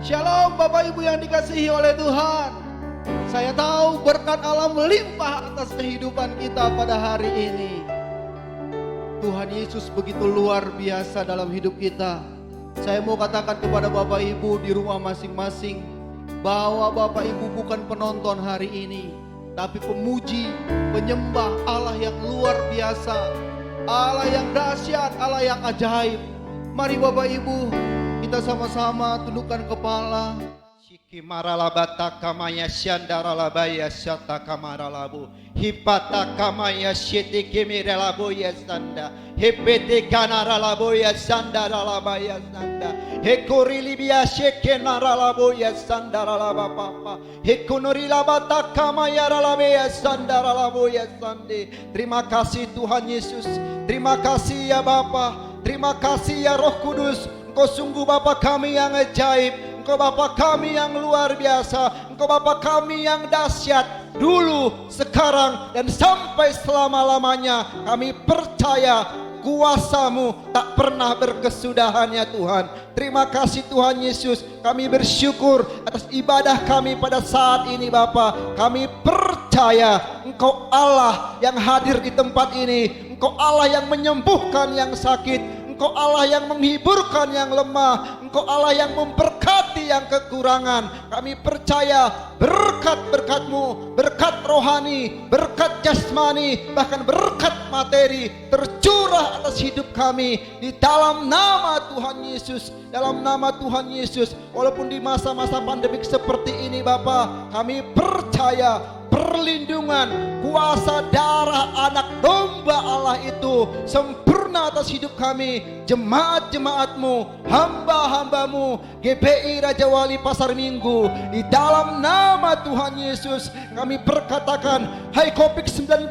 Shalom Bapak Ibu yang dikasihi oleh Tuhan. Saya tahu berkat Allah melimpah atas kehidupan kita pada hari ini. Tuhan Yesus begitu luar biasa dalam hidup kita. Saya mau katakan kepada Bapak Ibu di rumah masing-masing bahwa Bapak Ibu bukan penonton hari ini, tapi pemuji, penyembah Allah yang luar biasa, Allah yang dahsyat, Allah yang ajaib. Mari Bapak Ibu, kita sama-sama tundukkan kepala. Shiki maralabata kamaya syandara labaya syata kamaralabu hipata kamaya syeti kimiralabu ya sanda hepete kanaralabu ya sandara labaya sanda hekorilibia sheke naralabu ya sandara labapa hekonorilabata kamaya ralabaya sandara labu ya sande. Terima kasih Tuhan Yesus, terima kasih ya Bapa, terima kasih ya Roh Kudus. Engkau sungguh Bapa kami yang ajaib, Engkau Bapa kami yang luar biasa, Engkau Bapa kami yang dahsyat. Dulu, sekarang, dan sampai selama-lamanya kami percaya kuasa-Mu tak pernah berkesudahan ya Tuhan. Terima kasih Tuhan Yesus, kami bersyukur atas ibadah kami pada saat ini Bapa. Kami percaya Engkau Allah yang hadir di tempat ini, Engkau Allah yang menyembuhkan yang sakit, Engkau Allah yang menghiburkan yang lemah, Engkau Allah yang memberkati yang kekurangan. Kami percaya berkat-berkat-Mu, berkat rohani, berkat jasmani, bahkan berkat materi tercurah atas hidup kami di dalam nama Tuhan Yesus. Dalam nama Tuhan Yesus, walaupun di masa-masa pandemik seperti ini Bapa, kami percaya perlindungan kuasa darah anak domba Allah itu sempurna atas hidup kami, jemaat-jemaat-Mu, hamba-hamba-Mu, GPI Raja Wali Pasar Minggu. Di dalam nama Tuhan Yesus kami perkatakan, hai COVID-19,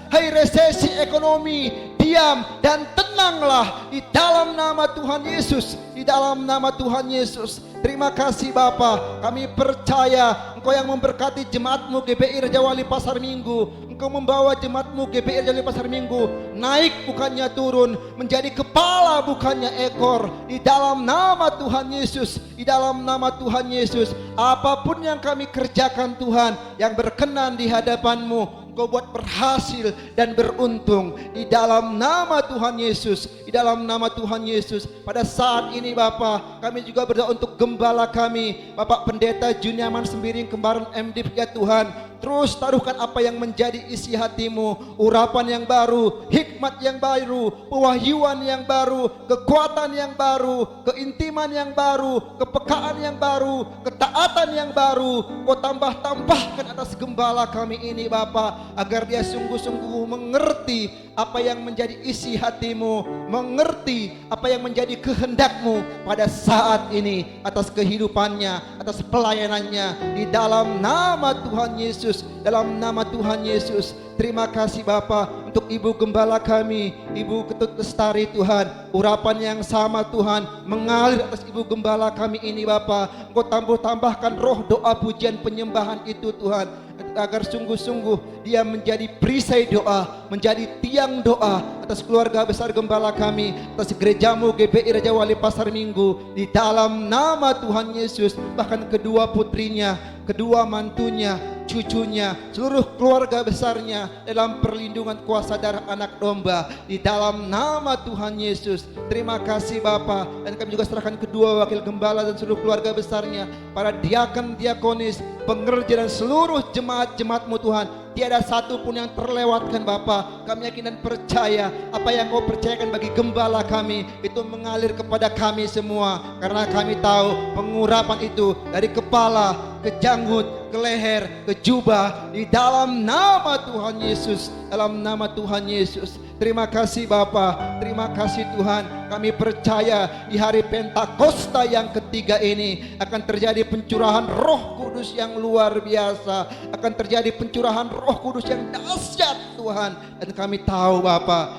hai resesi ekonomi, diam dan tenanglah di dalam nama Tuhan Yesus, di dalam nama Tuhan Yesus. Terima kasih Bapa, kami percaya Engkau yang memberkati jemaat-Mu GPI Raja Wali Pasar Minggu. Engkau membawa jemaat-Mu GPI Raja Wali Pasar Minggu naik bukannya turun, menjadi kepala bukannya ekor. Di dalam nama Tuhan Yesus, di dalam nama Tuhan Yesus, apapun yang kami kerjakan Tuhan, yang berkenan di hadapan-Mu, Engkau buat berhasil dan beruntung di dalam nama Tuhan Yesus, di dalam nama Tuhan Yesus. Pada saat ini Bapa, kami juga berdoa untuk gembala kami, Bapak Pendeta Juniaman Sembiring Kembaran MDiv ya Tuhan. Terus taruhkan apa yang menjadi isi hati-Mu, urapan yang baru, hikmat yang baru, pewahyuan yang baru, kekuatan yang baru, keintiman yang baru, kepekaan yang baru, ketaatan yang baru. Kau tambah-tambahkan atas gembala kami ini Bapa, agar dia sungguh-sungguh mengerti apa yang menjadi isi hati-Mu, mengerti apa yang menjadi kehendak-Mu pada saat ini atas kehidupannya, atas pelayanannya, di dalam nama Tuhan Yesus, dalam nama Tuhan Yesus. Terima kasih Bapa untuk Ibu Gembala kami, Ibu Ketut Lestari Tuhan. Urapan yang sama Tuhan mengalir atas Ibu Gembala kami ini Bapa. Engkau tambahkan roh doa pujian penyembahan itu Tuhan, agar sungguh-sungguh dia menjadi perisai doa, menjadi tiang doa atas keluarga besar Gembala kami, atas gereja-Mu GPI Raja Wali Pasar Minggu, di dalam nama Tuhan Yesus. Bahkan kedua putrinya, kedua mantunya, cucunya, seluruh keluarga besarnya dalam perlindungan kuasa darah anak domba, di dalam nama Tuhan Yesus. Terima kasih Bapa, dan kami juga serahkan kedua wakil gembala dan seluruh keluarga besarnya, para diaken, diakonis, pengerja dan seluruh jemaat-jemaat-Mu Tuhan. Tiada satu pun yang terlewatkan Bapa. Kami yakin dan percaya apa yang Kau percayakan bagi gembala kami itu mengalir kepada kami semua, karena kami tahu pengurapan itu dari kepala ke janggut, ke leher, ke jubah, di dalam nama Tuhan Yesus, dalam nama Tuhan Yesus. Terima kasih Bapa, terima kasih Tuhan. Kami percaya di hari Pentakosta yang ketiga ini akan terjadi pencurahan Roh Kudus yang luar biasa, akan terjadi pencurahan Roh Kudus yang dahsyat Tuhan. Dan kami tahu Bapa,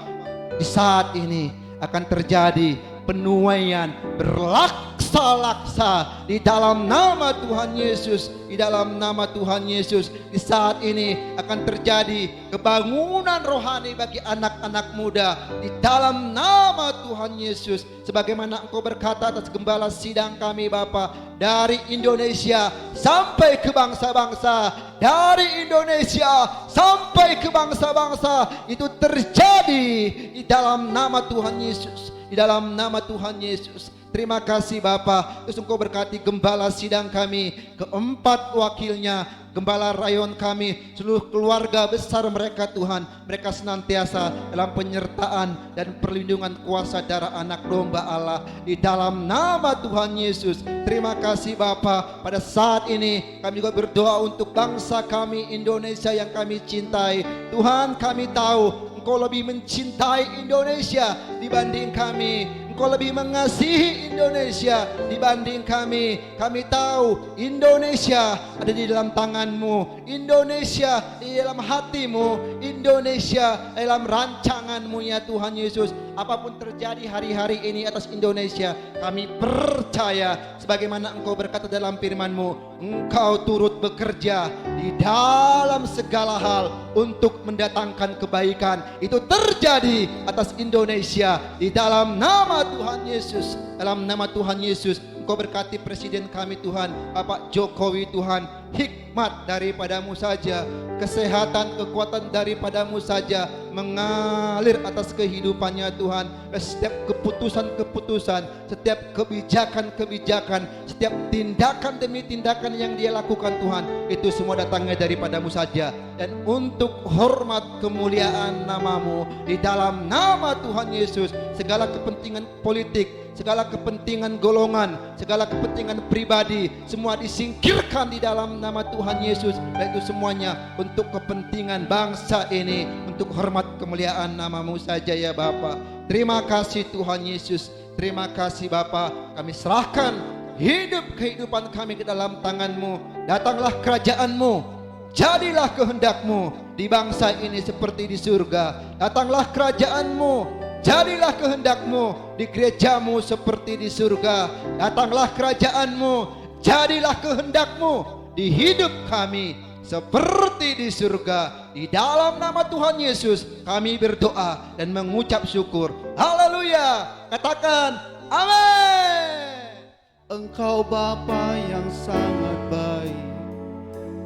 di saat ini akan terjadi penuaian berlaksana bangsa laksa di dalam nama Tuhan Yesus. Di dalam nama Tuhan Yesus, di saat ini akan terjadi kebangunan rohani bagi anak-anak muda di dalam nama Tuhan Yesus. Sebagaimana Engkau berkata atas gembala sidang kami Bapa, dari Indonesia sampai ke bangsa-bangsa, dari Indonesia sampai ke bangsa-bangsa, itu terjadi di dalam nama Tuhan Yesus. Di dalam nama Tuhan Yesus. Terima kasih Bapa. Terus Engkau berkati gembala sidang kami, keempat wakilnya, gembala rayon kami, seluruh keluarga besar mereka Tuhan. Mereka senantiasa dalam penyertaan dan perlindungan kuasa darah anak domba Allah di dalam nama Tuhan Yesus. Terima kasih Bapa. Pada saat ini kami juga berdoa untuk bangsa kami Indonesia yang kami cintai. Tuhan, kami tahu Engkau lebih mencintai Indonesia dibanding kami. Engkau lebih mengasihi Indonesia dibanding kami. Kami tahu Indonesia ada di dalam tangan-Mu, Indonesia di dalam hatimu, Indonesia dalam rancangan-Mu ya Tuhan Yesus. Apapun terjadi hari-hari ini atas Indonesia, kami percaya sebagaimana Engkau berkata dalam firman-Mu, Engkau turut bekerja di dalam segala hal untuk mendatangkan kebaikan. Itu terjadi atas Indonesia di dalam nama Tuhan Yesus. Dalam nama Tuhan Yesus, Engkau berkati presiden kami Tuhan, Bapak Jokowi Tuhan, hikmat daripadamu saja, kesehatan, kekuatan daripadamu saja mengalir atas kehidupannya Tuhan. Setiap keputusan-keputusan, setiap kebijakan-kebijakan, setiap tindakan demi tindakan yang dia lakukan Tuhan, itu semua datangnya daripadamu saja. Dan untuk hormat kemuliaan namamu, di dalam nama Tuhan Yesus, segala kepentingan politik, segala kepentingan golongan, segala kepentingan pribadi, semua disingkirkan di dalam nama Tuhan Yesus. Dan itu semuanya untuk kepentingan bangsa ini, untuk hormat kemuliaan namamu saja ya Bapa. Terima kasih Tuhan Yesus. Terima kasih Bapa. Kami serahkan kehidupan kami ke dalam tangan-Mu. Datanglah kerajaan-Mu, jadilah kehendak-Mu di bangsa ini seperti di surga. Datanglah kerajaan-Mu, jadilah kehendak-Mu di gereja-Mu seperti di surga. Datanglah kerajaan-Mu, jadilah kehendak-Mu di hidup kami seperti di surga. Di dalam nama Tuhan Yesus kami berdoa dan mengucap syukur. Haleluya. Katakan amin. Engkau Bapa yang sangat baik,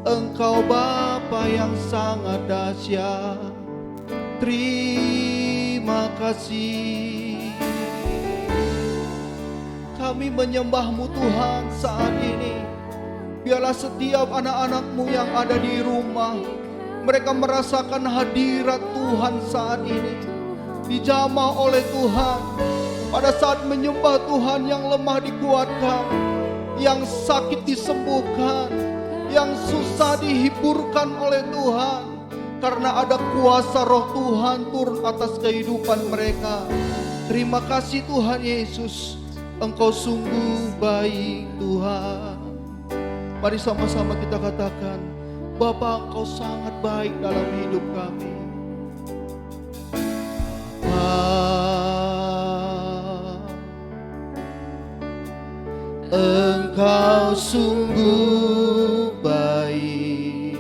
Engkau Bapa yang sangat dahsyat. Terima kasih. Kami menyembah-Mu Tuhan saat ini. Biarlah setiap anak-anak-Mu yang ada di rumah, mereka merasakan hadirat Tuhan saat ini. Dijamah oleh Tuhan. Pada saat menyembah Tuhan, yang lemah dikuatkan, yang sakit disembuhkan, yang susah dihiburkan oleh Tuhan. Karena ada kuasa roh Tuhan turun atas kehidupan mereka. Terima kasih Tuhan Yesus. Engkau sungguh baik Tuhan. Mari sama-sama kita katakan, Bapa, Engkau sangat baik dalam hidup kami. Engkau sungguh baik,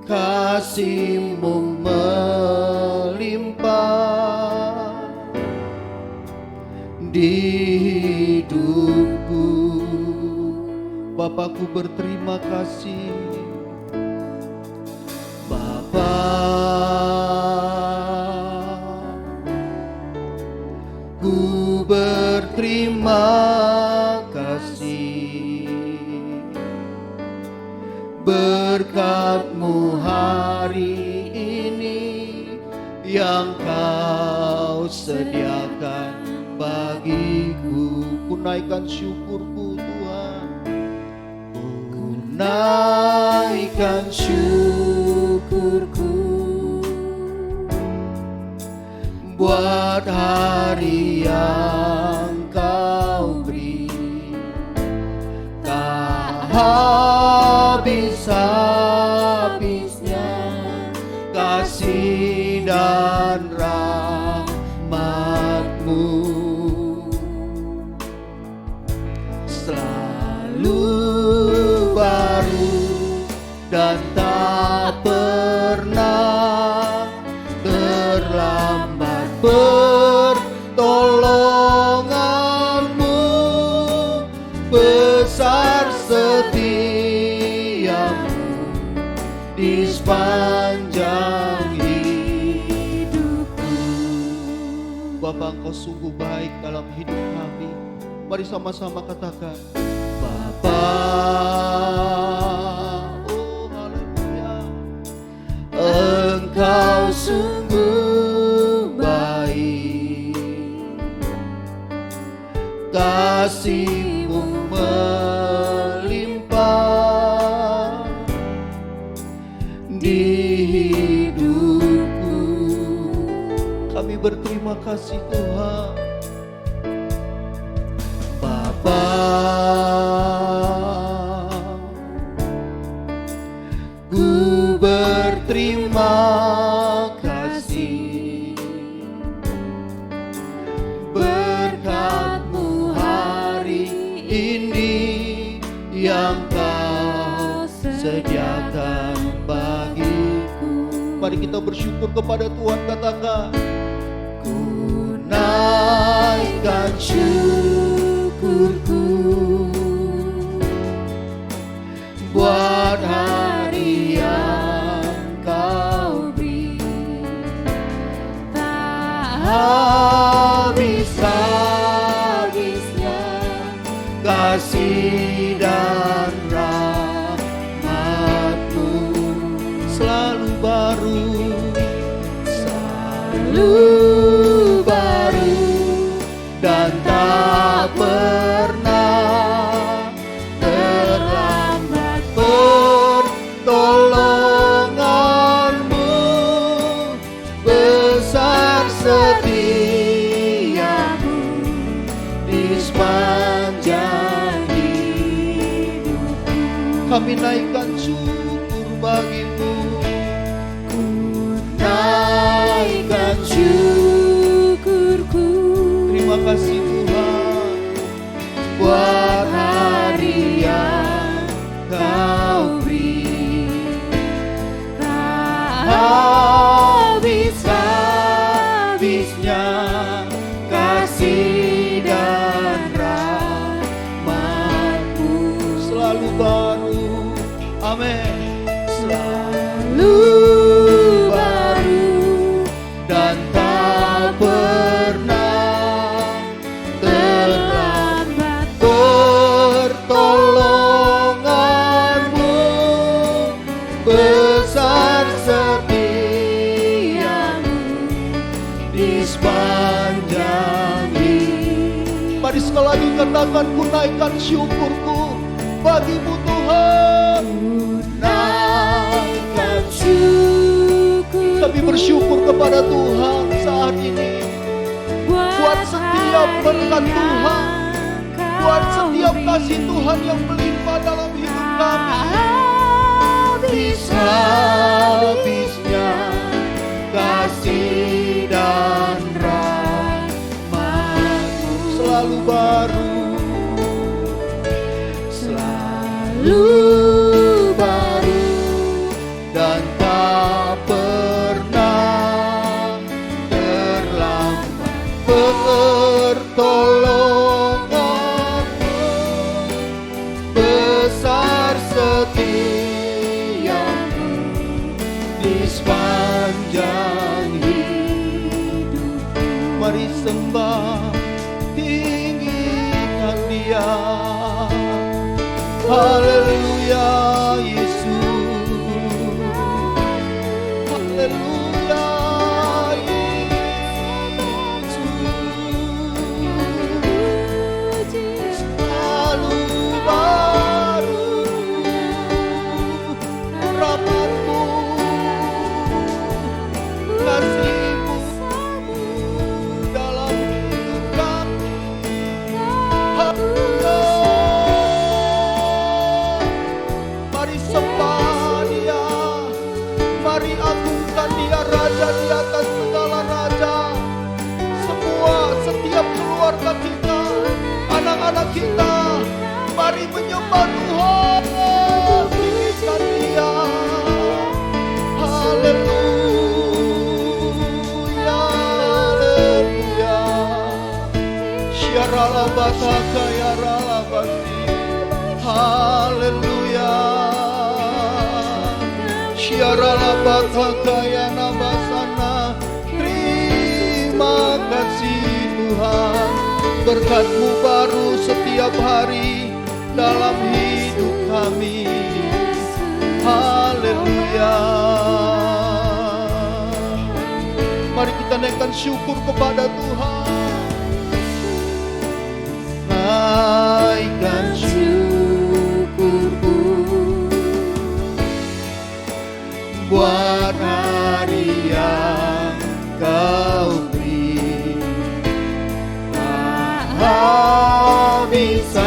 kasih-Mu melimpah di hidupku. Bapakku berterima kasih. Bapa, ku berterima kasih. Berkat-Mu hari ini yang Kau sediakan bagiku. Ku naikkan syukurku Tuhan, ku naikkan syukurku buat hari yang Kau beri. Tak habis-habisnya kasih dan rahmat-Mu. dan tak pernah terlambat pertolonganmu, besar setiamu di sepanjang hidupku. Bapa, Engkau sungguh baik dalam hidup kami. Mari sama-sama katakan, Bapa, oh haleluya, Engkau sungguh baik, kasih-Mu melimpah di hidupku. Kami berterima kasih Tuhan. Bapa, ku berterima kasih, berkat-Mu hari ini yang Kau sediakan bagiku. Mari kita bersyukur kepada Tuhan, katakan, ku naikkan syukurku buat hari yang Kau beri, tak habis-habisnya kasih dan rahmat-Mu selalu baru, dan tak pernah terlambat pertolonganmu, besar setiamu di sepanjang hidupku. Kami naikkan syukur bagi-Mu, ku naikkan syukurku. Terima kasih Tuhan buat hari yang Kau beri, tak habis-habisnya kasih dan rahmat-Mu selalu baru, amin, selalu baru dan tak pernah terlambat pertolonganmu, besar setiamu di sepanjang hidup. Mari sekali lagi katakan, ku naikkan syukurku bagi-Mu Tuhan. Ku naikkan syukur. Kami bersyukur kepada Tuhan saat ini buat setiap berkat Tuhan, buat setiap kasih Tuhan yang melimpah dalam hidup kami. Habis-habisnya kasih dan rahmat-Mu selalu baru, selalu baru dan tak pernah terlambat pertolonganmu, besar setiamu di sepanjang hidup. Mari sembah, tinggikan Dia. Haleluya Yesus, haleluya Yesus, selalu baru rahmat-Mu, kasih-Mu dalam hidup kami. Haleluya. bataka ya ralabasi. Haleluya. Syarala bataka ya nabasana. Terima kasih Tuhan, berkat-Mu baru setiap hari dalam hidup kami. Haleluya. Mari kita naikkan syukur kepada Tuhan. Naikkan syukurku buat hari yang Kau beri. Bisa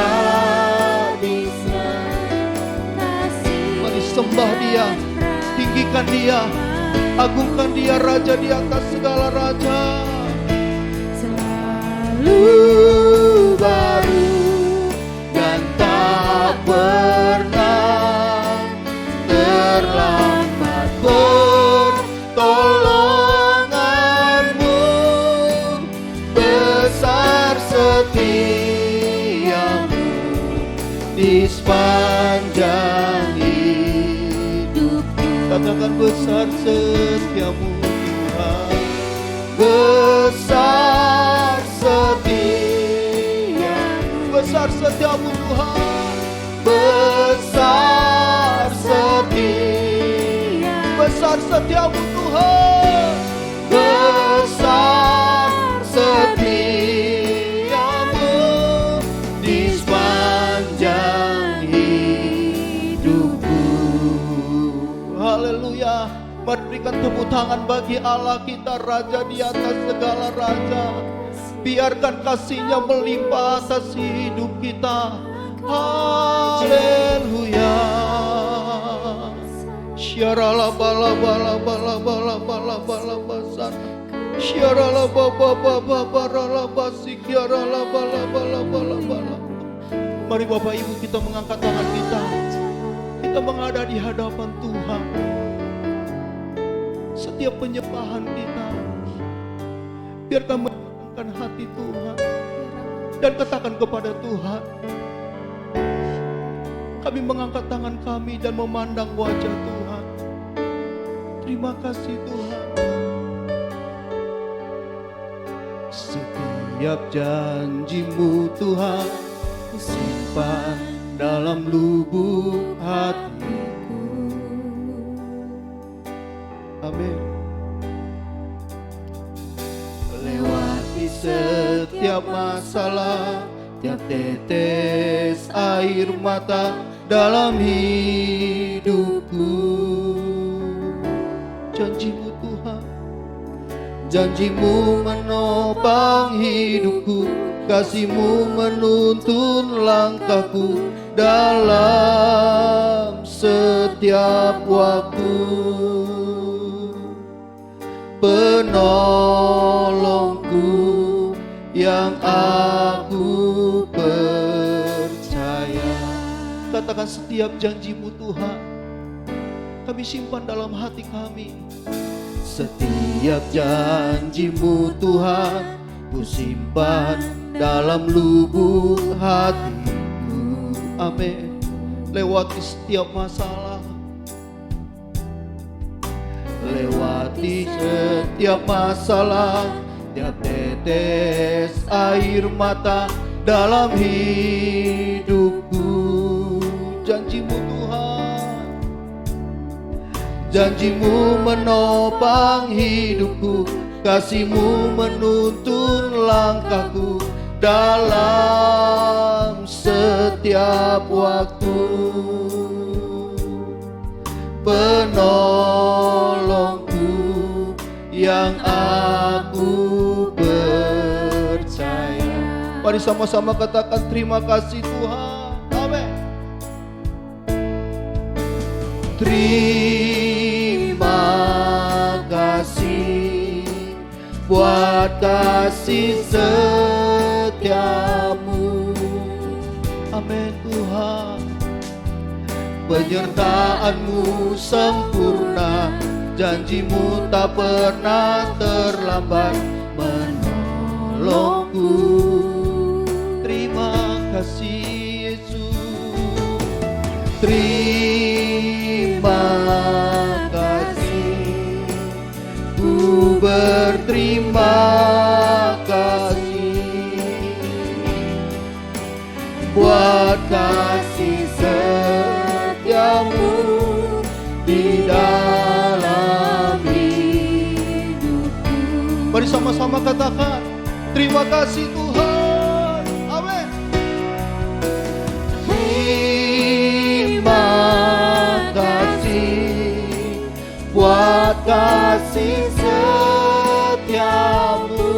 mari sembah Dia, tinggikan Dia, agungkan Dia, Raja di atas segala raja. Selalu baru dan tak pernah terlambat pertolongan-Mu, besar setia-Mu di sepanjang hidupku. Katakan besar setiamu Tuhan, besar setiamu, besar setiamu Tuhan, besar setia, besar setiamu Tuhan, besar setiamu di sepanjang hidupku. Haleluya. Mari berikan tepuk tangan bagi Allah kita, Raja di atas segala raja. Biarkan kasih-Nya melimpah atas hidup kita. Haleluya. Syarala bala bala bala bala bala bala basan. Syarala baba baba barala basik yarala bala bala bala bala. Mari Bapak Ibu kita mengangkat tangan kita. Kita mengada di hadapan Tuhan. Setiap penyembahan kita, biarkan menyenangkan hati Tuhan. Dan katakan kepada Tuhan, kami mengangkat tangan kami dan memandang wajah Tuhan. Terima kasih Tuhan. Setiap janji-Mu Tuhan simpan dalam lubuk hatiku. Amin. Lewati setiap masalah, tiap tetes air mata dalam hidupku. Janji-Mu Tuhan, janji-Mu menopang hidupku, kasih-Mu menuntun langkahku dalam setiap waktu. Penolongku yang aku percaya. Katakan setiap janji-Mu Tuhan, kami simpan dalam hati kami. Setiap janji-Mu Tuhan, ku simpan dalam lubuk hatiku. Amin. Lewati setiap masalah, lewati setiap masalah, tiap tetes air mata dalam hidupku. Janji-Mu Tuhan, janji-Mu menopang hidupku, kasih-Mu menuntun langkahku dalam setiap waktu. Penolongku yang aku percaya. Mari sama-sama katakan terima kasih Tuhan. Amin. Terima kasih buat kasih setiamu. Amin Tuhan. Penyertaan-Mu sempurna, janji-Mu tak pernah terlambat menolongku. kasih Yesus. Terima kasih, ku berterima kasih buat kasih setiamu di dalam hidupku. Mari sama-sama katakan, terima kasih Tuhan. Amin. Terima kasih buat kasih setiamu.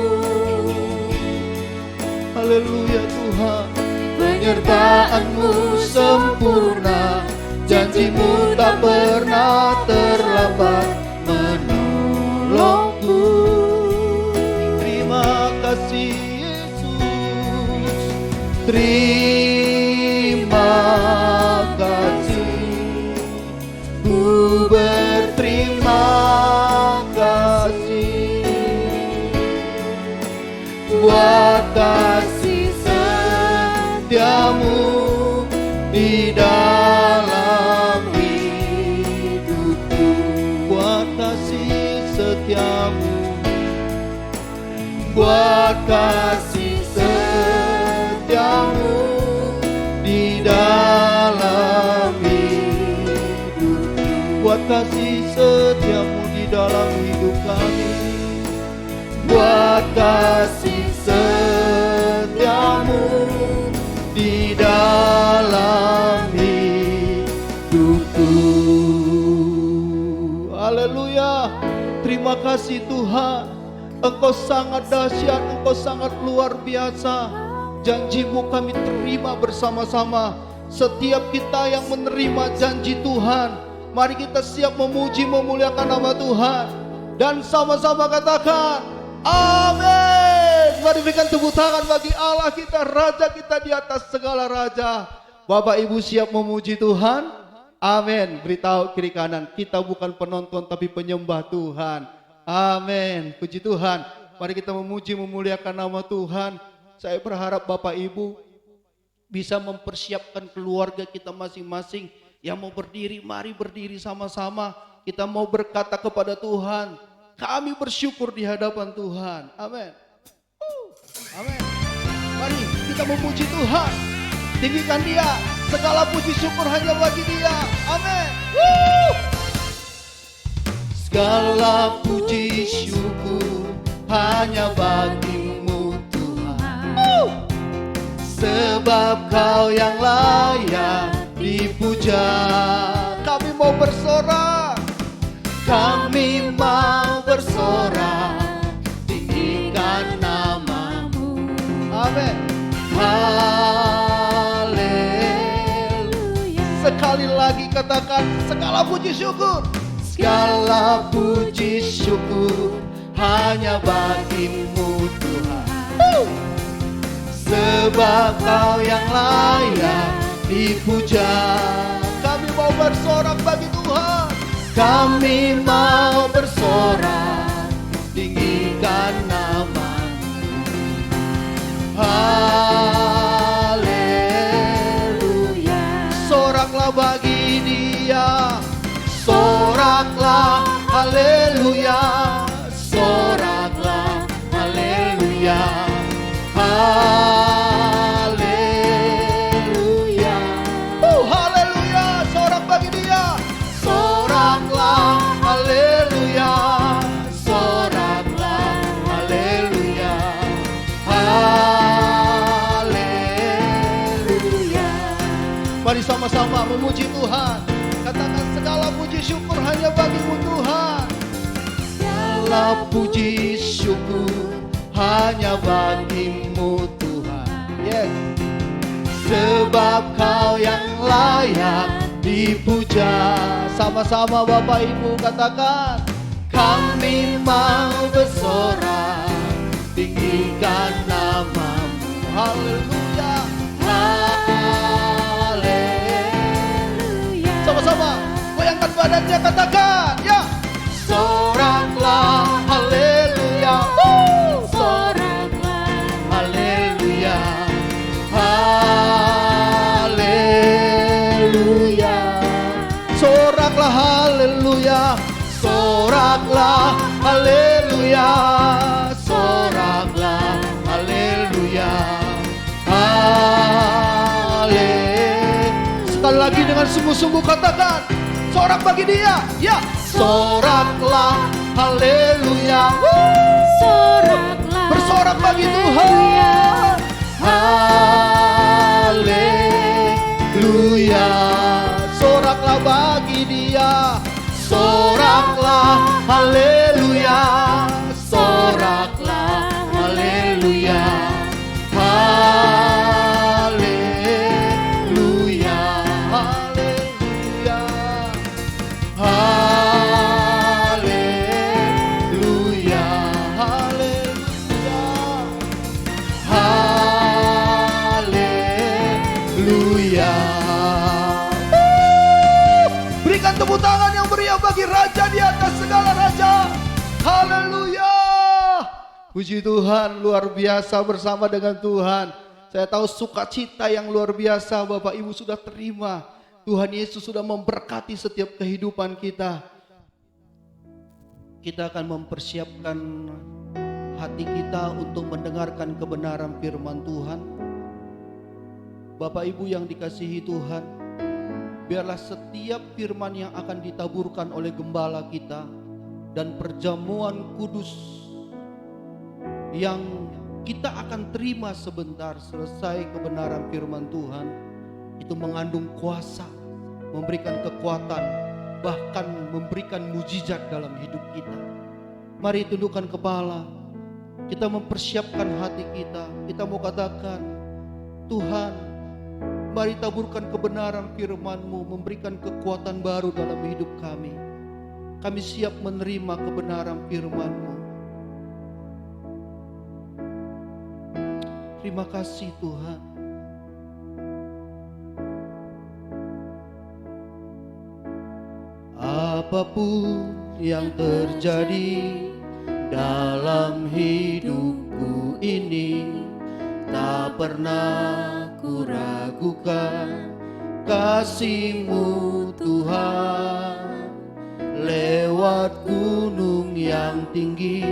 Haleluya Tuhan. Penyertaan-Mu sempurna, janji-Mu tak pernah terlambat menolongku. Terima kasih Yesus. Terima kasih, ku berterima kasih buat kasih setiamu di dalam hidupku. Buat kasih setiamu, buat kasih setiamu di dalam hidupku. Buat kasih setiamu di dalam hidup kami. Buat kasih setiamu di dalam hidupku. Haleluya. Terima kasih Tuhan. Engkau sangat dahsyat, Engkau sangat luar biasa. Janji-Mu kami terima bersama-sama. Setiap kita yang menerima janji Tuhan, mari kita siap memuji memuliakan nama Tuhan. Dan sama-sama katakan amin. Mari berikan tepuk tangan bagi Allah kita, Raja kita di atas segala raja. Bapak Ibu siap memuji Tuhan? Amin. Beritahu kiri kanan, kita bukan penonton tapi penyembah Tuhan. Amin. Puji Tuhan. Mari kita memuji memuliakan nama Tuhan. Saya berharap Bapak Ibu bisa mempersiapkan keluarga kita masing-masing. Yang mau berdiri, mari berdiri sama-sama. Kita mau berkata kepada Tuhan, kami bersyukur di hadapan Tuhan. Amin. Amin. Mari kita memuji Tuhan. Tinggikan Dia. Segala puji syukur hanya bagi Dia. Amin. Segala puji syukur hanya bagi-Mu Tuhan. Sebab Kau yang layak dipuja. Kami mau bersorak. Kami mau bersorak, tinggikan nama-Mu. Amin. Haleluya. Sekali lagi katakan, segala puji syukur. Segala puji syukur hanya bagi-Mu Tuhan. Sebab Kau yang layak dipuja. Kami mau bersorak bagi Tuhan. Kami mau bersorak, tinggikan nama-Mu. Haleluya. Soraklah bagi Dia. Soraklah, haleluya. Soraklah, haleluya. Haleluya. Haleluya. Sorak bagi Dia. Soraklah, haleluya. Soraklah, haleluya. Haleluya. Mari sama-sama memuji Tuhan. Katakan segala puji syukur hanya bagi-Mu Tuhan. Segala puji syukur hanya bagi-Mu Tuhan. Yes. Sebab Kau yang layak dipuja. Sama-sama Bapak Ibu katakan, kami mau bersorak, tinggikan nama-Mu. Haleluya. Haleluya. Sama-sama goyangkan badannya, katakan ya. Soraklah, haleluya. Soraklah, haleluya. Haleluya. Soraklah haleluya, soraklah haleluya, soraklah haleluya, sekali lagi dengan sungguh-sungguh katakan, sorak bagi dia, ya. Soraklah haleluya, Soraklah, bersorak bagi Tuhan, haleluya. Soraklah bagi dia, soraklah haleluya, soraklah haleluya, haleluya, haleluya, haleluya, haleluya, haleluya. Berikan tepuk tangan yang meriah bagi Raja di atas segala raja. Haleluya. Puji Tuhan, luar biasa bersama dengan Tuhan. Saya tahu sukacita yang luar biasa Bapak Ibu sudah terima. Tuhan Yesus sudah memberkati setiap kehidupan kita. Kita akan mempersiapkan hati kita untuk mendengarkan kebenaran firman Tuhan. Bapak Ibu yang dikasihi Tuhan, biarlah setiap firman yang akan ditaburkan oleh gembala kita dan perjamuan kudus yang kita akan terima sebentar selesai kebenaran firman Tuhan, itu mengandung kuasa, memberikan kekuatan, bahkan memberikan mujizat dalam hidup kita. Mari tundukkan kepala, kita mempersiapkan hati kita. Kita mau katakan, Tuhan, mari taburkan kebenaran firman-Mu, memberikan kekuatan baru dalam hidup kami. Kami siap menerima kebenaran firman-Mu. Terima kasih Tuhan. Apapun yang terjadi dalam hidupku ini, tak pernah ku ragukan kasih-Mu Tuhan. Lewat gunung yang tinggi,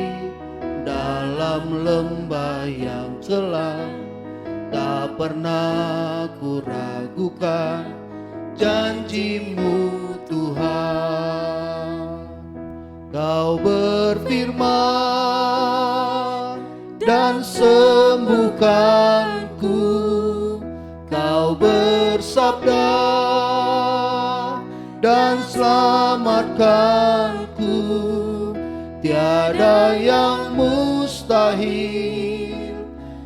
dalam lembah yang gelap, tak pernah ku ragukan janji-Mu Tuhan. Kau berfirman dan sembuhkanku, Kau bersabda dan selamatkanku. Tiada yang mustahil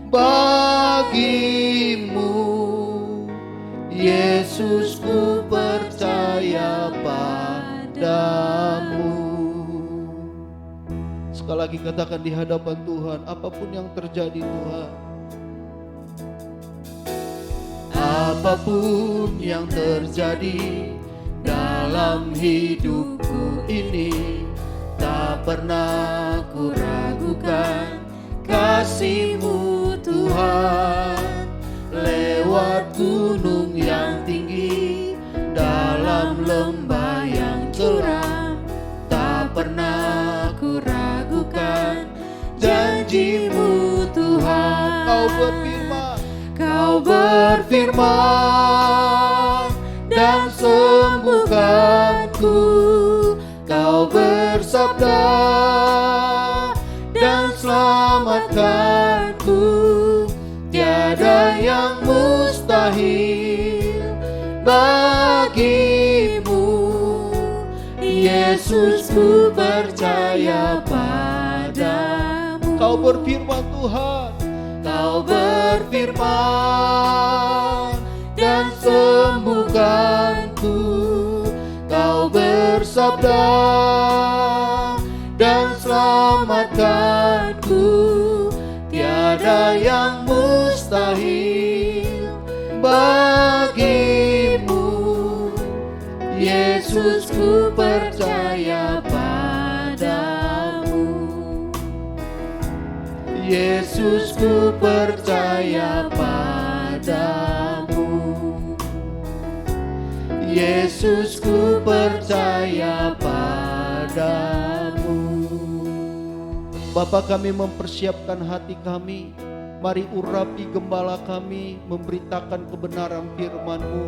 bagimu, Yesus, ku percaya padamu. Sekali lagi katakan di hadapan Tuhan, apapun yang terjadi Tuhan, apapun yang terjadi dalam hidupku ini, tak pernah ku ragukan kasih-Mu Tuhan. Lewat gunung yang tinggi, dalam lembah yang curam, tak pernah ku ragukan janji-Mu Tuhan. Kau berfirman dan sembuhkanku, Kau bersabda dan selamatkanku. Tiada yang mustahil bagimu, Yesus, ku percaya padamu. Kau berfirman Tuhan, Kau berfirman dan sembuhkanku, Kau bersabda dan selamatkanku. Tiada yang mustahil bagimu, Yesus, ku percaya padamu. Yesus, ku percaya padamu. Yesus ku percaya padamu. Bapa, kami mempersiapkan hati kami. Mari urapi gembala kami, memberitakan kebenaran firman-Mu.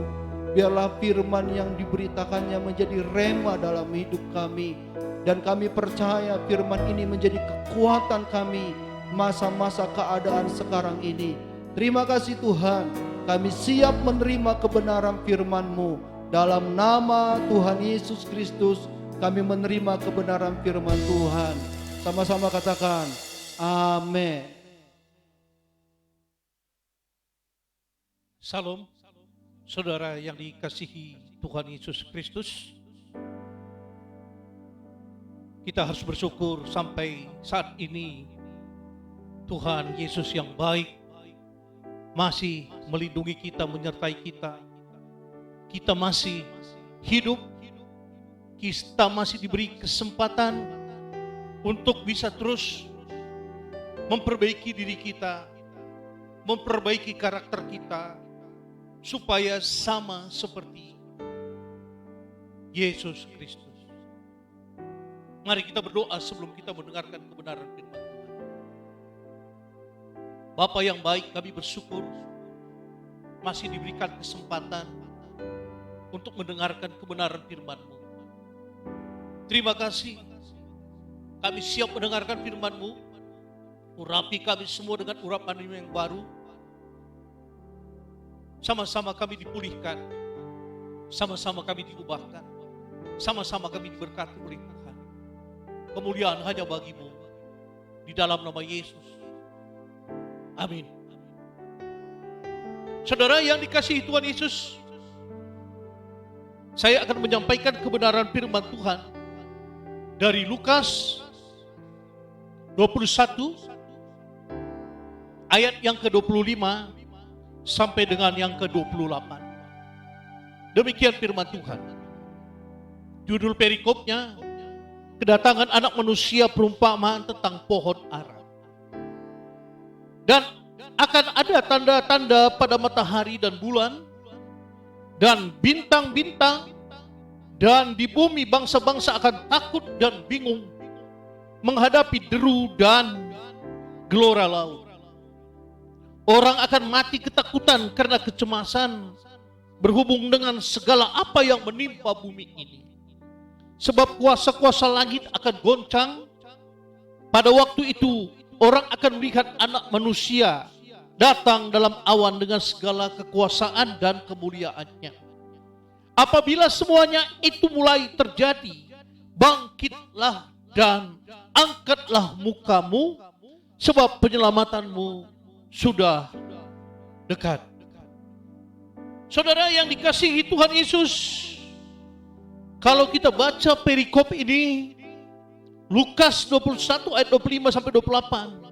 Biarlah firman yang diberitakannya menjadi rema dalam hidup kami. Dan kami percaya firman ini menjadi kekuatan kami masa-masa keadaan sekarang ini. Terima kasih Tuhan, kami siap menerima kebenaran firman-Mu. Dalam nama Tuhan Yesus Kristus kami menerima kebenaran firman Tuhan. Sama-sama katakan, amin. Salam, saudara yang dikasihi Tuhan Yesus Kristus. Kita harus bersyukur sampai saat ini Tuhan Yesus yang baik masih melindungi kita, menyertai kita. Kita masih hidup, kita masih diberi kesempatan untuk bisa terus memperbaiki diri kita, memperbaiki karakter kita, supaya sama seperti Yesus Kristus. Mari kita berdoa sebelum kita mendengarkan kebenaran firman Tuhan. Bapa yang baik, kami bersyukur masih diberikan kesempatan untuk mendengarkan kebenaran firman-Mu. Terima kasih, kami siap mendengarkan firman-Mu. Urapi kami semua dengan urapan-Mu yang baru. Sama-sama kami dipulihkan, sama-sama kami diubahkan, sama-sama kami diberkati oleh Tuhan. Kemuliaan hanya bagi-Mu, di dalam nama Yesus. Amin. Saudara yang dikasihi Tuhan Yesus, saya akan menyampaikan kebenaran firman Tuhan dari Lukas 21 ayat yang ke-25 sampai dengan yang ke-28. Demikian firman Tuhan. Judul perikopnya, kedatangan anak manusia perumpamaan tentang pohon ara. Dan akan ada tanda-tanda pada matahari dan bulan dan bintang-bintang, dan di bumi bangsa-bangsa akan takut dan bingung menghadapi deru dan gelora laut. Orang akan mati ketakutan karena kecemasan berhubung dengan segala apa yang menimpa bumi ini. Sebab kuasa-kuasa langit akan goncang. Pada waktu itu orang akan melihat anak manusia datang dalam awan dengan segala kekuasaan dan kemuliaannya. Apabila semuanya itu mulai terjadi, bangkitlah dan angkatlah mukamu, sebab penyelamatanmu sudah dekat. Saudara yang dikasihi Tuhan Yesus, kalau kita baca perikop ini, Lukas 21 ayat 25 sampai 28,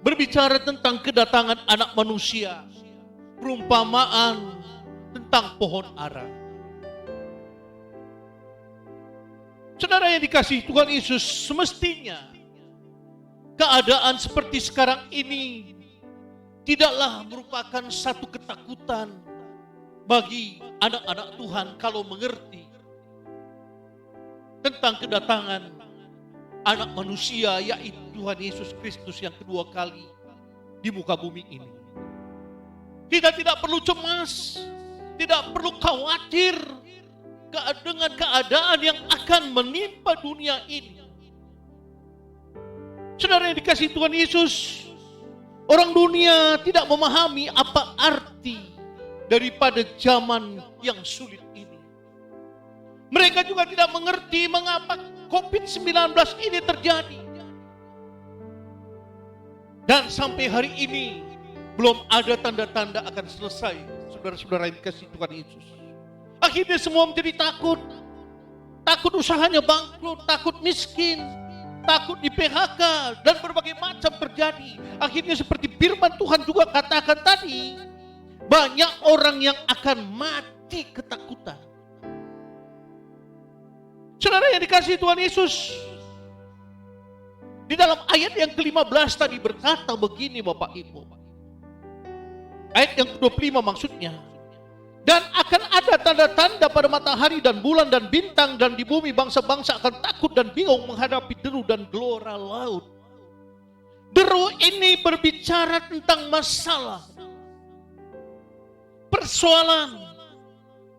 berbicara tentang kedatangan anak manusia, perumpamaan tentang pohon ara. Saudara yang dikasihi Tuhan Yesus, semestinya keadaan seperti sekarang ini tidaklah merupakan satu ketakutan bagi anak-anak Tuhan kalau mengerti tentang kedatangan anak manusia, yaitu Tuhan Yesus Kristus yang kedua kali di muka bumi ini. Kita tidak perlu cemas, tidak perlu khawatir dengan keadaan yang akan menimpa dunia ini. Saudara yang dikasihi Tuhan Yesus, orang dunia tidak memahami apa arti daripada zaman yang sulit ini. Mereka juga tidak mengerti mengapa COVID-19 ini terjadi. Dan sampai hari ini belum ada tanda-tanda akan selesai, saudara-saudara yang dikasihi Tuhan Yesus. Akhirnya semua menjadi takut. Takut usahanya bangkrut, takut miskin, takut di PHK, dan berbagai macam terjadi. Akhirnya seperti firman Tuhan juga katakan tadi, banyak orang yang akan mati ketakutan. Saudara yang dikasihi Tuhan Yesus, di dalam ayat yang ke-15 tadi berkata begini Bapak Ibu. Ayat yang ke-25 maksudnya, dan akan ada tanda tanda-tanda pada matahari dan bulan dan bintang, dan di bumi bangsa-bangsa akan takut dan bingung menghadapi deru dan gelora laut. Deru ini berbicara tentang masalah, persoalan.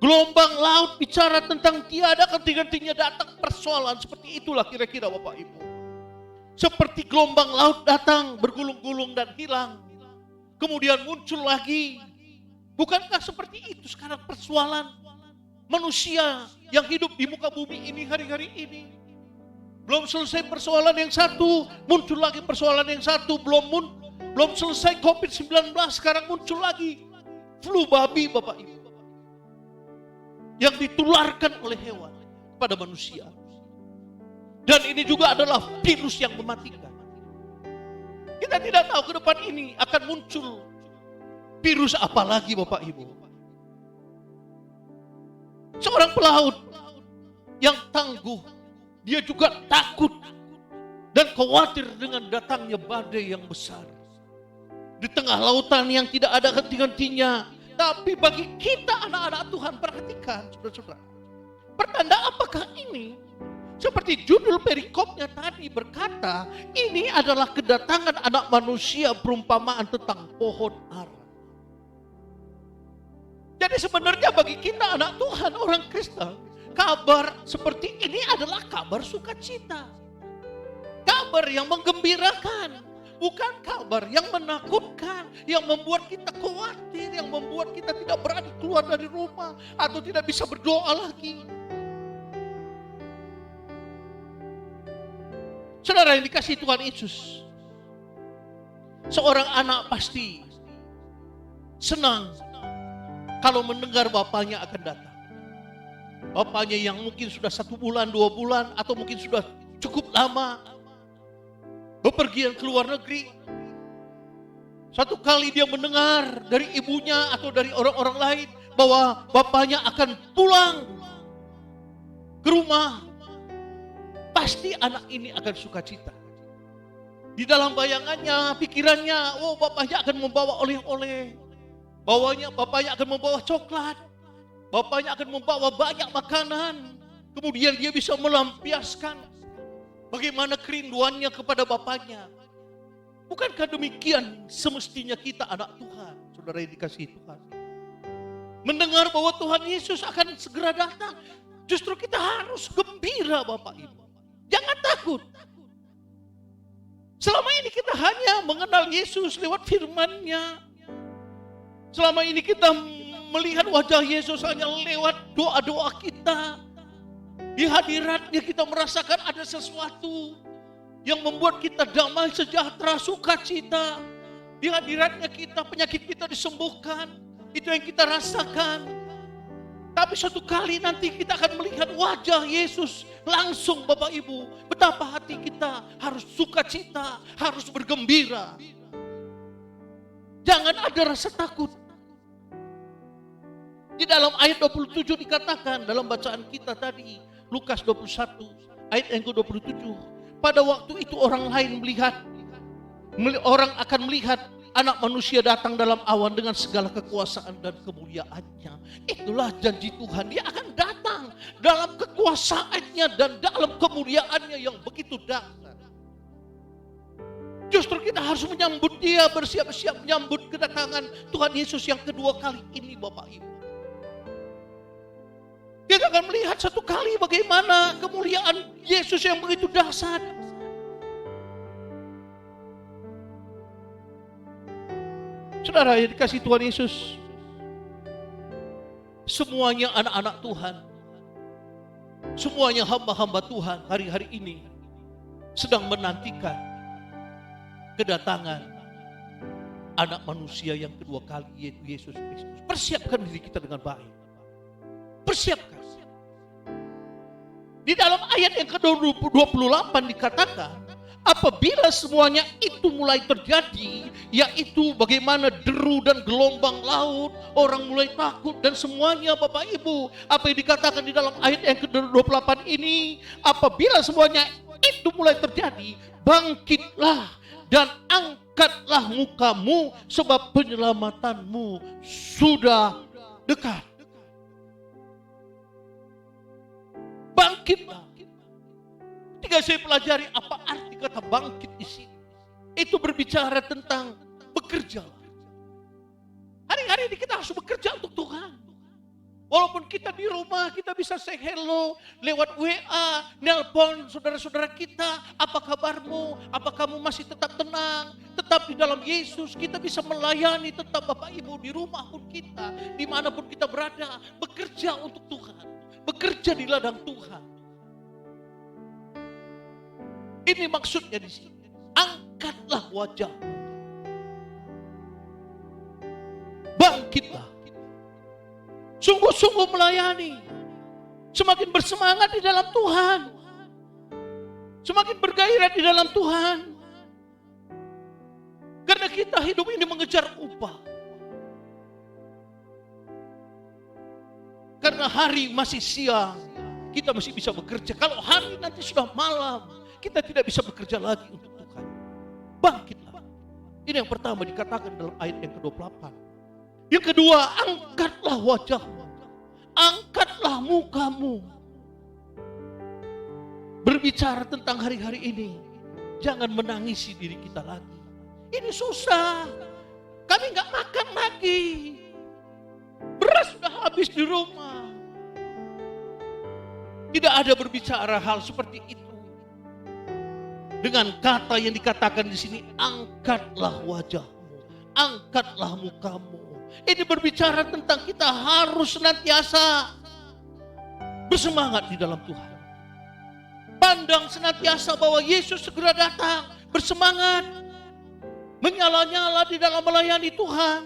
Gelombang laut bicara tentang tiada henti-hentinya datang persoalan. Seperti itulah kira-kira Bapak Ibu. Seperti gelombang laut datang, bergulung-gulung dan hilang. Kemudian muncul lagi. Bukankah seperti itu sekarang persoalan manusia yang hidup di muka bumi ini hari-hari ini? Belum selesai persoalan yang satu, muncul lagi persoalan yang satu. Belum selesai COVID-19, sekarang muncul lagi flu babi Bapak Ibu. Yang ditularkan oleh hewan kepada manusia. Dan ini juga adalah virus yang mematikan. Kita tidak tahu ke depan ini akan muncul virus apa lagi Bapak Ibu. Seorang pelaut yang tangguh, dia juga takut dan khawatir dengan datangnya badai yang besar. Di tengah lautan yang tidak ada henti-hentinya. Tapi bagi kita anak-anak Tuhan, perhatikan saudara-saudara. Pertanda apakah ini? Seperti judul perikopnya tadi berkata, ini adalah kedatangan anak manusia, perumpamaan tentang pohon ara. Jadi sebenarnya bagi kita anak Tuhan, orang Kristen, kabar seperti ini adalah kabar sukacita. Kabar yang menggembirakan. Bukan kabar yang menakutkan, yang membuat kita khawatir, yang membuat kita tidak berani keluar dari rumah, atau tidak bisa berdoa lagi. Saudara yang dikasihi Tuhan Yesus, seorang anak pasti senang kalau mendengar bapaknya akan datang. Bapaknya yang mungkin sudah 1 bulan, 2 bulan, atau mungkin sudah cukup lama bepergian ke luar negeri. Satu kali dia mendengar dari ibunya atau dari orang-orang lain bahwa bapaknya akan pulang ke rumah. Pasti anak ini akan sukacita. Di dalam bayangannya, pikirannya, oh bapaknya akan membawa oleh-oleh. Bapaknya akan membawa coklat. Bapaknya akan membawa banyak makanan. Kemudian dia bisa melampiaskan bagaimana kerinduannya kepada bapaknya. Bukankah demikian semestinya kita anak Tuhan, saudara yang dikasihi Tuhan? Mendengar bahwa Tuhan Yesus akan segera datang, justru kita harus gembira Bapak Ibu. Jangan takut. Selama ini kita hanya mengenal Yesus lewat firman-Nya. Selama ini kita melihat wajah Yesus hanya lewat doa-doa kita. Di hadiratnya kita merasakan ada sesuatu yang membuat kita damai, sejahtera, sukacita. Di hadiratnya kita, penyakit kita disembuhkan. Itu yang kita rasakan. Tapi suatu kali nanti kita akan melihat wajah Yesus langsung Bapak Ibu. Betapa hati kita harus sukacita, harus bergembira. Jangan ada rasa takut. Di dalam ayat 27 dikatakan dalam bacaan kita tadi, Lukas 21 ayat yang ke-27. Pada waktu itu orang akan melihat anak manusia datang dalam awan dengan segala kekuasaan dan kemuliaannya. Itulah janji Tuhan, dia akan datang dalam kekuasaannya dan dalam kemuliaannya yang begitu dahsyat. Justru kita harus menyambut dia, bersiap-siap menyambut kedatangan Tuhan Yesus yang kedua kali ini Bapak Ibu. Kita akan melihat satu kali bagaimana kemuliaan Yesus yang begitu dahsyat. Saudara yang dikasihi Tuhan Yesus, semuanya anak-anak Tuhan, semuanya hamba-hamba Tuhan hari-hari ini sedang menantikan kedatangan anak manusia yang kedua kali, yaitu Yesus Kristus. Persiapkan diri kita dengan baik. Persiapkan. Di dalam ayat yang ke-28 dikatakan, apabila semuanya itu mulai terjadi, yaitu bagaimana deru dan gelombang laut, orang mulai takut dan semuanya Bapak Ibu, apa yang dikatakan di dalam ayat yang ke-28 ini, apabila semuanya itu mulai terjadi, bangkitlah dan angkatlah mukamu sebab penyelamatanmu sudah dekat. bangkitlah. Ketika saya pelajari apa arti kata bangkit di sini, itu berbicara tentang bekerja. Hari-hari ini kita harus bekerja untuk Tuhan. Walaupun kita di rumah, kita bisa say hello lewat WA, nelpon saudara-saudara kita, apa kabarmu, apa kamu masih tetap tenang, tetap di dalam Yesus, kita bisa melayani tetap Bapak Ibu di rumah pun kita, dimanapun kita berada, bekerja untuk Tuhan, bekerja di ladang Tuhan. Ini maksudnya di sini, angkatlah wajahmu, bangkitlah. Sungguh-sungguh melayani. Semakin bersemangat di dalam Tuhan. Semakin bergairah di dalam Tuhan. Karena kita hidup ini mengejar upah. Karena hari masih siang, kita masih bisa bekerja. Kalau hari nanti sudah malam, kita tidak bisa bekerja lagi untuk Tuhan. Bangkitlah. Ini yang pertama dikatakan dalam ayat yang ke-28. Yang kedua, angkatlah wajahmu, angkatlah mukamu. Berbicara tentang hari-hari ini, jangan menangisi diri kita lagi. Ini susah, kami nggak makan lagi, beras sudah habis di rumah. Tidak ada berbicara hal seperti itu. Dengan kata yang dikatakan di sini, angkatlah wajahmu, angkatlah mukamu. Ini berbicara tentang kita harus senantiasa bersemangat di dalam Tuhan. Pandang senantiasa bahwa Yesus segera datang, bersemangat, menyala-nyala di dalam melayani Tuhan.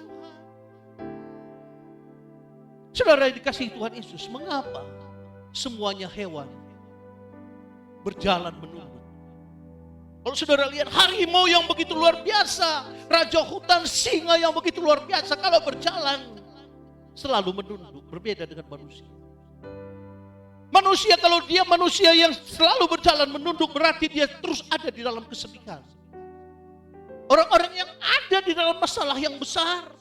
Saudara yang dikasihi Tuhan Yesus, mengapa semuanya hewan berjalan menurut? Kalau saudara lihat harimau yang begitu luar biasa, raja hutan singa yang begitu luar biasa, kalau berjalan selalu menunduk, berbeda dengan manusia. Manusia kalau dia manusia yang selalu berjalan menunduk, berarti dia terus ada di dalam kesedihan. Orang-orang yang ada di dalam masalah yang besar,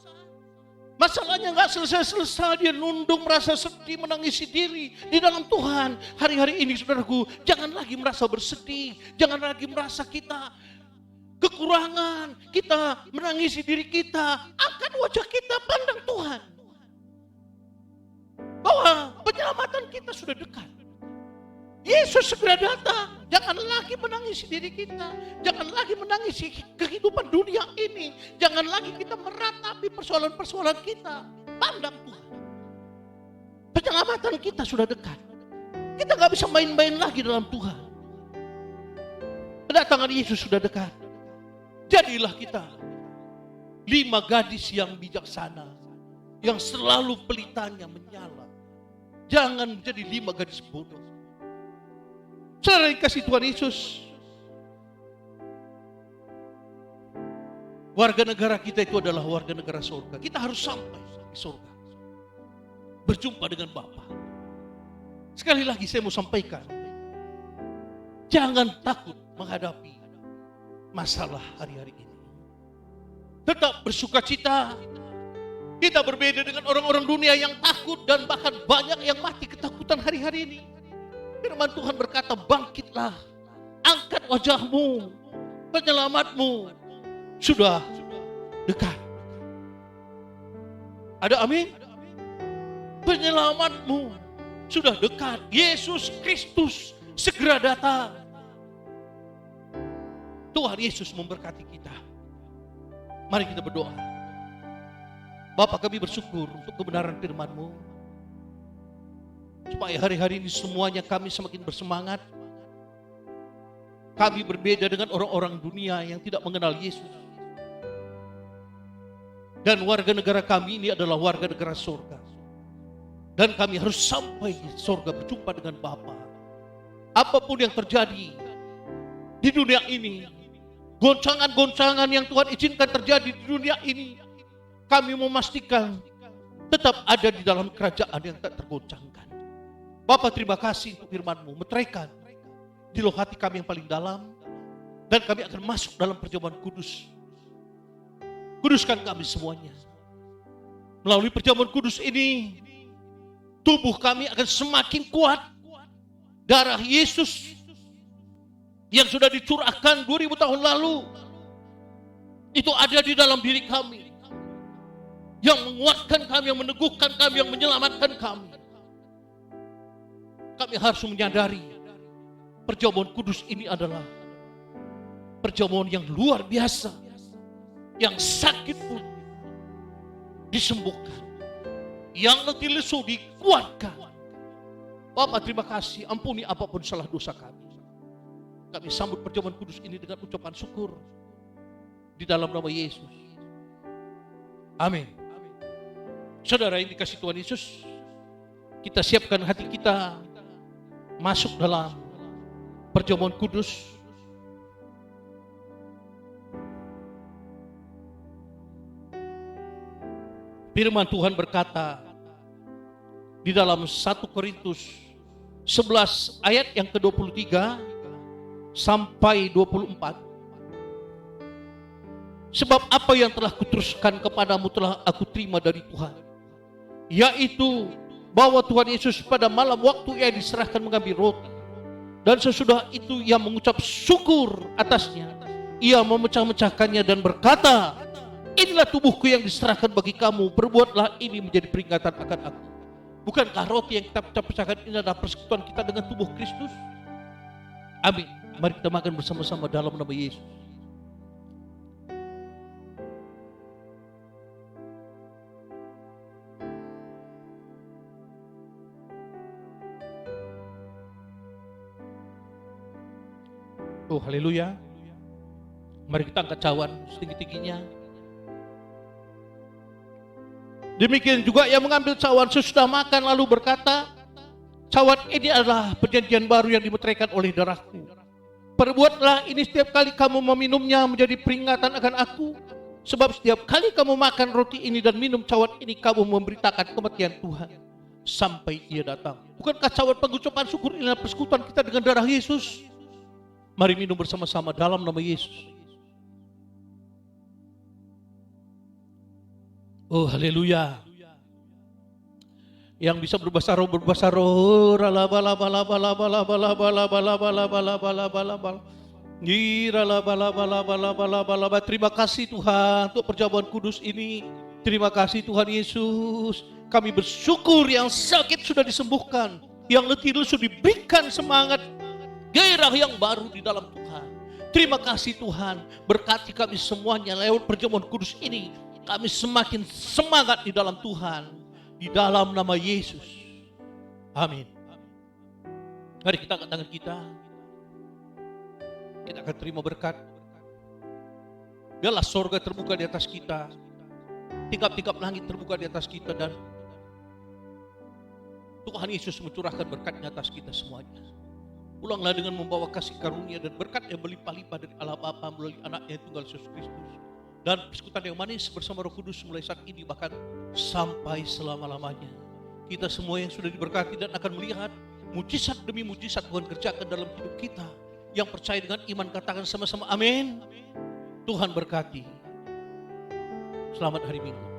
masalahnya gak selesai-selesai, dia nunduk, merasa sedih, menangisi diri di dalam Tuhan. Hari-hari ini saudaraku, jangan lagi merasa bersedih, jangan lagi merasa kita kekurangan, kita menangisi diri kita. Angkat wajah kita, pandang Tuhan, bahwa penyelamatan kita sudah dekat. Yesus segera datang. Jangan lagi menangisi diri kita, jangan lagi menangisi kehidupan dunia ini, jangan lagi kita meratapi persoalan-persoalan kita. Pandang Tuhan, penyelamatan kita sudah dekat. Kita gak bisa main-main lagi dalam Tuhan. Kedatangan Yesus sudah dekat. Jadilah kita 5 gadis yang bijaksana, yang selalu pelitanya menyala. Jangan menjadi 5 gadis bodoh. Saudara yang kasih Tuhan Yesus, warga negara kita itu adalah warga negara surga. Kita harus sampai di surga, berjumpa dengan Bapa. Sekali lagi saya mau sampaikan, jangan takut menghadapi masalah hari-hari ini. Tetap bersukacita. Kita berbeda dengan orang-orang dunia yang takut dan bahkan banyak yang mati ketakutan hari-hari ini. Firman Tuhan berkata, bangkitlah, angkat wajahmu, penyelamatmu sudah dekat. Ada amin? Penyelamatmu sudah dekat. Yesus Kristus segera datang. Tuhan Yesus memberkati kita. Mari kita berdoa. Bapa, kami bersyukur untuk kebenaran firman-Mu. Supaya hari-hari ini semuanya kami semakin bersemangat. Kami berbeda dengan orang-orang dunia yang tidak mengenal Yesus. Dan warga negara kami ini adalah warga negara surga. Dan kami harus sampai di surga berjumpa dengan Bapa. Apapun yang terjadi di dunia ini, goncangan-goncangan yang Tuhan izinkan terjadi di dunia ini, kami memastikan tetap ada di dalam kerajaan yang tak tergoncangkan. Bapak, terima kasih untuk firman-Mu, meteraikan di lubuk hati kami yang paling dalam, dan kami akan masuk dalam perjamuan kudus. Kuduskan kami semuanya. Melalui perjamuan kudus ini, tubuh kami akan semakin kuat, darah Yesus yang sudah dicurahkan 2000 tahun lalu itu ada di dalam diri kami, yang menguatkan kami, yang meneguhkan kami, yang menyelamatkan kami. Kami harus menyadari perjamuan kudus ini adalah perjamuan yang luar biasa, yang sakit pun disembuhkan, yang letih lesu dikuatkan. Bapa, terima kasih, ampuni apapun salah dosa kami. Kami sambut perjamuan kudus ini dengan ucapan syukur di dalam nama Yesus. Amin. Saudara yang dikasihi Tuhan Yesus, kita siapkan hati kita masuk dalam perjamuan kudus. Firman Tuhan berkata di dalam 1 Korintus 11 ayat yang ke-23 sampai 24. Sebab apa yang telah kuteruskan kepadamu telah aku terima dari Tuhan, yaitu bahwa Tuhan Yesus pada malam waktu ia diserahkan mengambil roti, dan sesudah itu ia mengucap syukur atasnya, ia memecah-mecahkannya dan berkata, inilah tubuhku yang diserahkan bagi kamu, perbuatlah ini menjadi peringatan akan aku. Bukankah roti yang kita pecah-pecahkan ini adalah persekutuan kita dengan tubuh Kristus? Amin. Mari kita makan bersama-sama dalam nama Yesus. Oh, haleluya. Mari kita angkat cawan setinggi-tingginya. Demikian juga yang mengambil cawan sesudah makan lalu berkata, cawan ini adalah perjanjian baru yang dimeteraikan oleh darahku. Perbuatlah ini setiap kali kamu meminumnya menjadi peringatan akan aku. Sebab setiap kali kamu makan roti ini dan minum cawan ini, kamu memberitakan kematian Tuhan sampai Ia datang. Bukankah cawan pengucapan syukur inilah persekutuan kita dengan darah Yesus? Mari minum bersama-sama dalam nama Yesus. Oh, haleluya. Yang bisa berbahasa roh, terima kasih Tuhan untuk perjamuan kudus ini. Terima kasih Tuhan Yesus. Kami bersyukur yang sakit sudah disembuhkan, yang letih lesu diberikan semangat, gairah yang baru di dalam Tuhan. Terima kasih Tuhan, berkati kami semuanya lewat perjamuan kudus ini. Kami semakin semangat di dalam Tuhan, di dalam nama Yesus. Amin. Mari kita angkat tangan kita. Kita akan terima berkat. Biarlah sorga terbuka di atas kita, tingkap-tingkap langit terbuka di atas kita, dan Tuhan Yesus mencurahkan berkat-Nya atas kita semuanya. Pulanglah dengan membawa kasih karunia dan berkat yang berlimpah-limpah dari Allah Bapa melalui Anaknya yang tunggal Yesus Kristus. Dan persekutuan yang manis bersama Roh Kudus mulai saat ini bahkan sampai selama-lamanya. Kita semua yang sudah diberkati dan akan melihat mujizat demi mujizat Tuhan kerjakan dalam hidup kita. Yang percaya dengan iman katakan sama-sama amin. Tuhan berkati. Selamat hari Minggu.